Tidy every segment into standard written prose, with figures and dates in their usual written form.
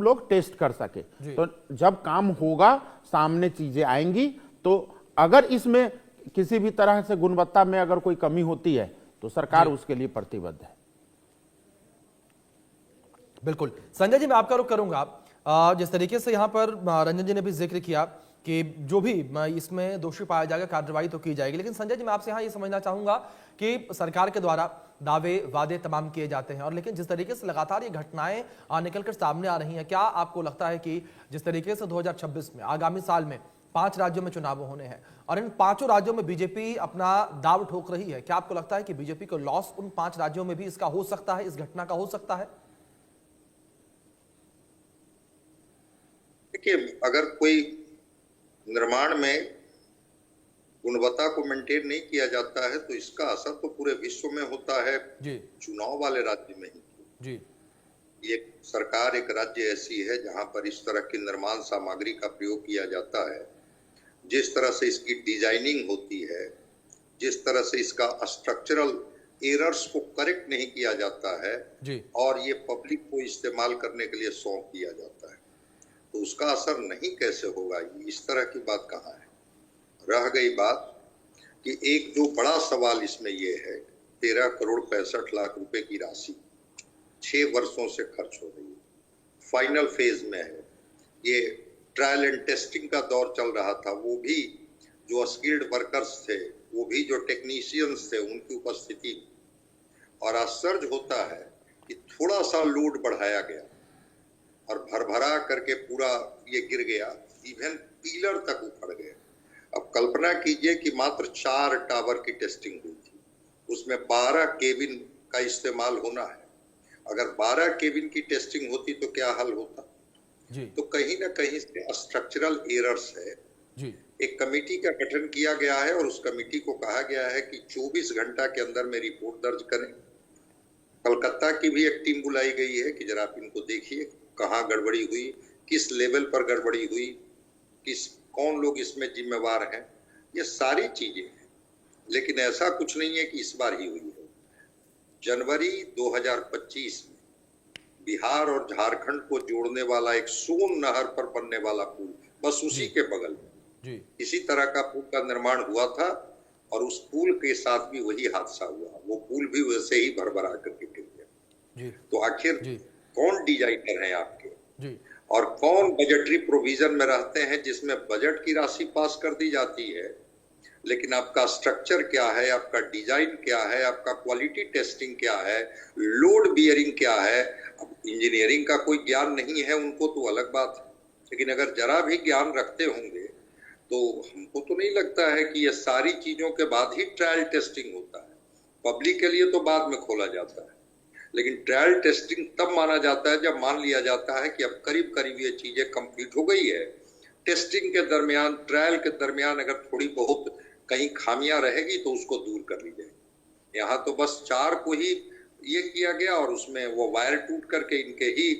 लोग टेस्ट कर सके। तो जब काम होगा, सामने चीजें आएंगी, तो अगर इसमें किसी भी तरह से गुणवत्ता में अगर कोई कमी होती है तो सरकार उसके लिए प्रतिबद्ध है। बिल्कुल। संजय जी, मैं आपका रुख करूंगा। जिस तरीके से यहां पर रंजन जी ने भी जिक्र किया कि जो भी इसमें दोषी पाया जाएगा कार्रवाई तो की जाएगी, लेकिन संजय जी मैं आपसे यहां ये समझना चाहूंगा कि सरकार के द्वारा दावे वादे तमाम किए जाते हैं, और लेकिन जिस तरीके से लगातार ये घटनाएं निकलकर सामने आ रही हैं, क्या आपको लगता है कि जिस तरीके से 2026 में आगामी साल में 5 राज्यों में चुनाव होने हैं और इन 5 राज्यों में बीजेपी अपना दाव ठोक रही है, क्या आपको लगता है कि बीजेपी को लॉस उन 5 राज्यों में भी इसका हो सकता है, इस घटना का हो सकता है? देखिए, अगर कोई निर्माण में गुणवत्ता को मेंटेन नहीं किया जाता है तो इसका असर तो पूरे विश्व में होता है जी। चुनाव वाले राज्य में ही जी। ये सरकार एक राज्य ऐसी है जहां पर इस तरह की निर्माण सामग्री का प्रयोग किया जाता है, जिस तरह से इसकी डिजाइनिंग होती है, जिस तरह से इसका स्ट्रक्चरल एरर्स को करेक्ट नहीं किया जाता है जी। और ये पब्लिक को इस्तेमाल करने के लिए सौंप दिया जाता है, तो उसका असर नहीं कैसे होगा, इस तरह की बात कहाँ है। रह गई बात कि एक जो बड़ा सवाल इसमें ये है, 13 करोड़ 65 लाख रुपए की राशि 6 वर्षों से खर्च हो रही है, फाइनल फेज में है। ये ट्रायल एंड टेस्टिंग का दौर चल रहा था, वो भी जो स्किल्ड वर्कर्स थे, वो भी जो टेक्नीशियंस थे, उनकी उपस्थिति और आश्चर्य होता है कि थोड़ा सा लोड बढ़ाया गया और भरभरा करके पूरा ये गिर गया, इवन पिलर तक उखड़ गए। अब कल्पना कीजिए कि मात्र 4 टावर की टेस्टिंग हुई थी, उसमें 12 केबिन का इस्तेमाल होना है। अगर 12 केबिन की टेस्टिंग होती तो क्या हल होता जी। तो कहीं ना कहीं से स्ट्रक्चरल एरर्स है जी। एक कमेटी का गठन किया गया है और उस कमेटी को कहा गया है कि 24 घंटा के अंदर में रिपोर्ट दर्ज करें। कलकत्ता की भी एक टीम बुलाई गई है कि जरा आप इनको देखिए कहाँ गड़बड़ी हुई, किस लेवल पर गड़बड़ी हुई, कौन लोग इसमें जिम्मेवार हैं, ये सारी चीजें हैं। लेकिन ऐसा कुछ नहीं है कि इस बार ही हुई है। जनवरी 2025 में बिहार और झारखंड को जोड़ने वाला एक सोन नहर पर बनने वाला पुल, बस उसी के बगल में इसी तरह का पुल का निर्माण हुआ था और उस पुल के साथ भी वही हादसा हुआ, वो पुल भी वैसे ही भरभरा करके गिर गया। तो आखिर कौन डिजाइनर है आपके जी। और कौन बजटरी प्रोविजन में रहते हैं जिसमें बजट की राशि पास कर दी जाती है, लेकिन आपका स्ट्रक्चर क्या है, आपका डिजाइन क्या है, आपका क्वालिटी टेस्टिंग क्या है, लोड बियरिंग क्या है। अब इंजीनियरिंग का कोई ज्ञान नहीं है उनको तो अलग बात है, लेकिन अगर जरा भी ज्ञान रखते होंगे तो हमको तो नहीं लगता है कि ये सारी चीजों के बाद ही ट्रायल टेस्टिंग होता है। पब्लिक के लिए तो बाद में खोला जाता है, लेकिन ट्रायल टेस्टिंग तब माना जाता है जब मान लिया जाता है कि अब करीब करीब ये चीजें कंप्लीट हो गई है। टेस्टिंग के दरमियान, ट्रायल के दरमियान अगर थोड़ी बहुत कहीं खामियां रहेगी तो उसको दूर कर ली जाएगी। यहाँ तो बस 4 को ही ये किया गया और उसमें वो वायर टूट करके इनके ही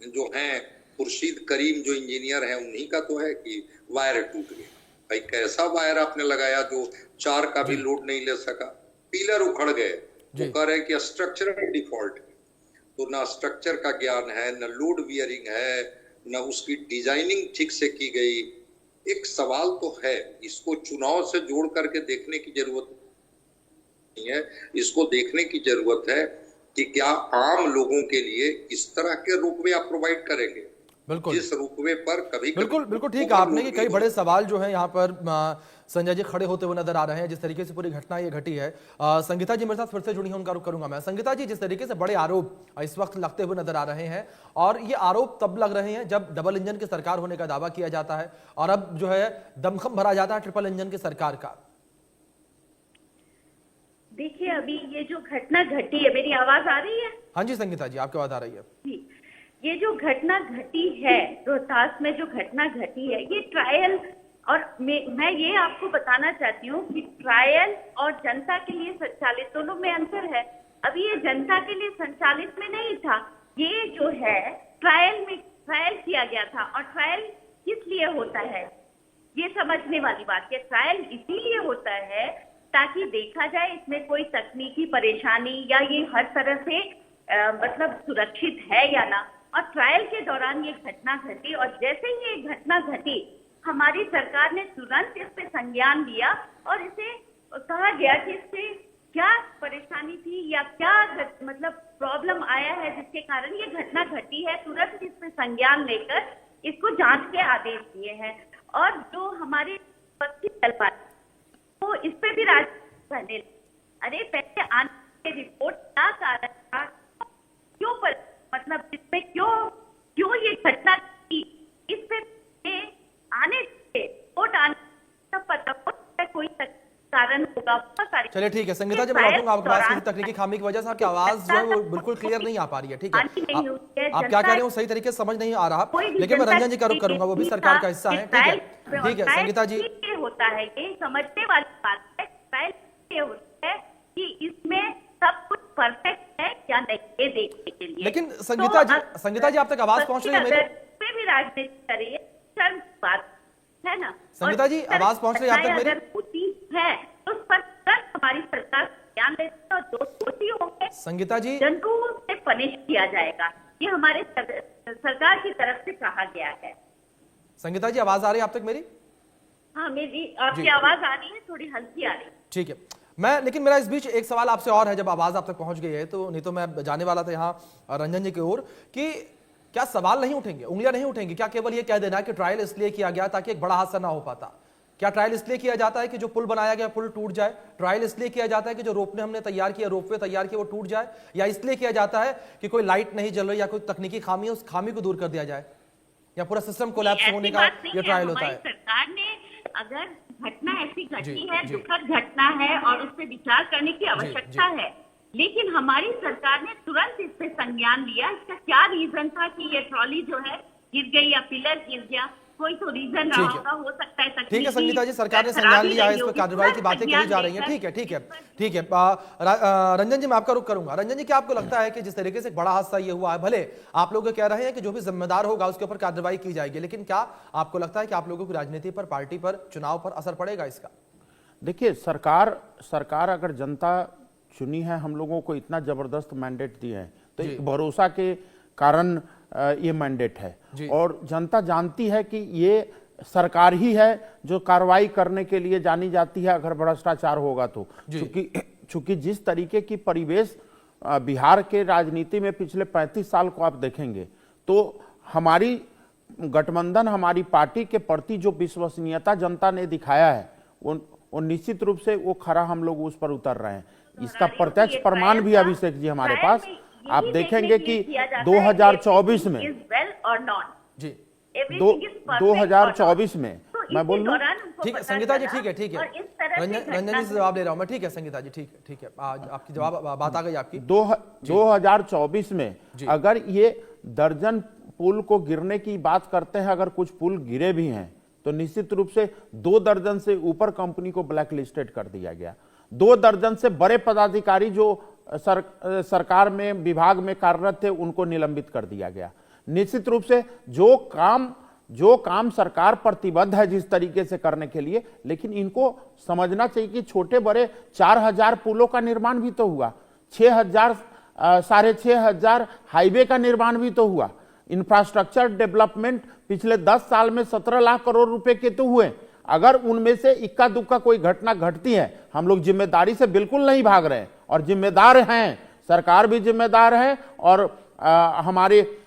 जो हैं खुर्शीद करीम जो इंजीनियर हैं उन्हीं का तो है कि वायर टूट गया। भाई कैसा वायर आपने लगाया जो 4 का भी लोड नहीं ले सका, पिलर उखड़ गए। वो कह रहे कि स्ट्रक्चरल डिफॉल्ट है, तो ना स्ट्रक्चर का ज्ञान है, न लोड बियरिंग है, न उसकी डिजाइनिंग ठीक से की गई। एक सवाल तो है, इसको चुनाव से जोड़ करके देखने की जरूरत नहीं है, इसको देखने की जरूरत है कि क्या आम लोगों के लिए इस तरह के रोपवे आप प्रोवाइड करेंगे। बिल्कुल, जिस रोपवे पर कभी बिल्कुल ठीक आपने कि कई बड़े सवाल जो है यहाँ पर संजय जी खड़े होते हुए नजर आ रहे हैं जिस तरीके से पूरी घटना ये घटी है। संगीता जी मेरे साथ फिर से जुड़ी हैं, उनका रुख करूंगा मैं। संगीता जी, जिस तरीके से बड़े आरोप इस वक्त लगते हुए नजर आ रहे हैं और ये आरोप तब लग रहे हैं जब डबल इंजन की सरकार होने का दावा किया जाता है और अब जो है दमखम भरा जाता है ट्रिपल इंजन की सरकार का। देखिए, अभी ये जो घटना घटी है, मेरी आवाज आ रही है? हाँ जी संगीता जी, आपकी आवाज आ रही है। ये जो घटना घटी है रोहतास में, जो घटना घटी है, ये ट्रायल, और मैं ये आपको बताना चाहती हूँ कि ट्रायल और जनता के लिए संचालित दोनों में अंतर है। अभी ये जनता के लिए संचालित में नहीं था, ये जो है ट्रायल में ट्रायल किया गया था। और ट्रायल किस लिए होता है ये समझने वाली बात है। ट्रायल इसीलिए होता है ताकि देखा जाए इसमें कोई तकनीकी परेशानी या ये हर तरह से मतलब सुरक्षित है या ना। और ट्रायल के दौरान ये घटना घटी, और जैसे ही ये घटना घटी हमारी सरकार ने तुरंत इस पे संज्ञान लिया और इसे कहा गया कि इससे क्या परेशानी थी या क्या मतलब प्रॉब्लम आया है जिसके कारण ये घटना घटी है। तुरंत इस पे संज्ञान लेकर इसको जांच के आदेश दिए हैं, और जो हमारे पक्षी चल पाए तो इस पे भी राजनीति। अरे पहले आने की रिपोर्ट क्या कारण था, क्यों मतलब इसमें क्यों ये घटना की, इस पे आने से रिपोर्ट आने का पता कोई कारण होगा, बहुत सारे। चलिए ठीक है संगीता जी, मैं लौटूंगा आपके पास। किसी तकनीकी खामी की वजह से आपकी आवाज जो है वो बिल्कुल क्लियर नहीं आ पा रही है। ठीक है, आप क्या कह रहे हो सही तरीके से समझ नहीं आ रहा, लेकिन मैं रंजन जी का रुख करूंगा, वो भी सरकार का हिस्सा है। ठीक है संगीता जी, ये होता है, ये समझने वाली बात है। ये होता है कि इसमें सब कुछ परफेक्ट है या नहीं ये देखने के लिए। लेकिन संगीता जी आप तक आवाज पहुंच रही है मेरी? पे भी राजनीति करिए, शर्म बात है ना। संगीता जी आवाज पहुंच रही है आप तक मेरी? अगर होती है तो उस पर तुरंत हमारी सरकार ध्यान देती है और जो दोषी होंगे संगीता जी जरूर से पनिश किया जाएगा, ये हमारे सरकार की तरफ से कहा गया है। संगीता जी आवाज आ रही है आप तक मेरी? हाँ मेरी आपकी आवाज आ रही है, थोड़ी हल्की आ रही है। ठीक है, लेकिन मेरा इस बीच एक सवाल आपसे और है, जब आवाज आप तक पहुंच गई है तो, नहीं तो मैं जाने वाला था यहाँ रंजन जी की ओर, कि क्या सवाल नहीं उठेंगे, उंगलियां नहीं उठेंगी? क्या केवल ये कह देना कि ट्रायल इसलिए किया गया ताकि एक बड़ा हादसा ना हो पाता? क्या ट्रायल इसलिए किया जाता है कि जो पुल बनाया गया पुल टूट जाए? ट्रायल इसलिए किया जाता है कि जो रोपवे हमने तैयार किया, रोपवे तैयार किया वो टूट जाए? या इसलिए किया जाता है कि कोई लाइट नहीं जल रही या कोई तकनीकी खामी है, उस खामी को दूर कर दिया जाए? या पूरा सिस्टम कोलैप्स होने का ये ट्रायल होता है? सरकार ने अगर घटना ऐसी घटी है, दुखद घटना है और उस पर विचार करने की आवश्यकता है, लेकिन हमारी सरकार ने तुरंत इस पे संज्ञान लिया। इसका क्या रीजन था कि ये ट्रॉली जो है गिर गई या पिलर गिर गया, कोई तो रीजन रहा होगा, हो सकता है। ठीक है संगीता जी, सरकार ने संज्ञान लिया है, इस पर कार्रवाई की बातें कही जा रही हैं। ठीक है रंजन जी मैं आपका रुख करूंगा। रंजन जी क्या आपको लगता है कि जिस तरीके से बड़ा हादसा ये हुआ है, भले आप लोग कह रहे हैं कि जो भी जिम्मेदार होगा उसके ऊपर कार्रवाई की जाएगी, लेकिन क्या आपको लगता है कि आप लोगों की राजनीति पर, पार्टी पर, चुनाव पर असर पड़ेगा इसका? देखिए सरकार अगर जनता चुनी है, हम लोगों को इतना जबरदस्त मैंडेट दिए हैं, तो एक भरोसा के कारण ये मैंडेट है, और जनता जानती है कि ये सरकार ही है जो कार्रवाई करने के लिए जानी जाती है अगर भ्रष्टाचार होगा तो। चूंकि जिस तरीके की परिवेश बिहार के राजनीति में पिछले 35 साल को आप देखेंगे, तो हमारी गठबंधन, हमारी पार्टी के प्रति जो विश्वसनीयता जनता ने दिखाया है, वो निश्चित रूप से वो खरा हम लोग उस पर उतर रहे हैं। इसका प्रत्यक्ष प्रमाण भी अभिषेक जी हमारे पास आप देखेंगे कि 2024 में 2024 में मैं बोल रहा हूं। ठीक है संगीता जी, ठीक है रंजन जी से जवाब ले रहा हूं मैं। ठीक है संगीता जी, ठीक है आज आपकी जवाब बात आ गई आपकी। 2024 में अगर ये दर्जन पुल को गिरने की बात करते हैं, अगर कुछ पुल गिरे भी हैं तो निश्चित रूप से 2 दर्जन से ऊपर कंपनी को ब्लैक लिस्टेड कर दिया गया। 2 दर्जन से बड़े पदाधिकारी जो सरकार में, विभाग में कार्यरत थे, उनको निलंबित कर दिया गया। निश्चित रूप से जो काम सरकार प्रतिबद्ध है जिस तरीके से करने के लिए, लेकिन इनको समझना चाहिए कि छोटे बड़े 4000 पुलों का निर्माण भी तो हुआ, 6,500 हाईवे का निर्माण भी तो हुआ, इंफ्रास्ट्रक्चर डेवलपमेंट पिछले 10 साल में 17 लाख करोड़ रुपए के तो हुए। अगर उनमें से इक्का दुक्का कोई घटना घटती है, हम लोग जिम्मेदारी से बिल्कुल नहीं भाग रहे हैं और जिम्मेदार हैं, सरकार भी जिम्मेदार है और हमारे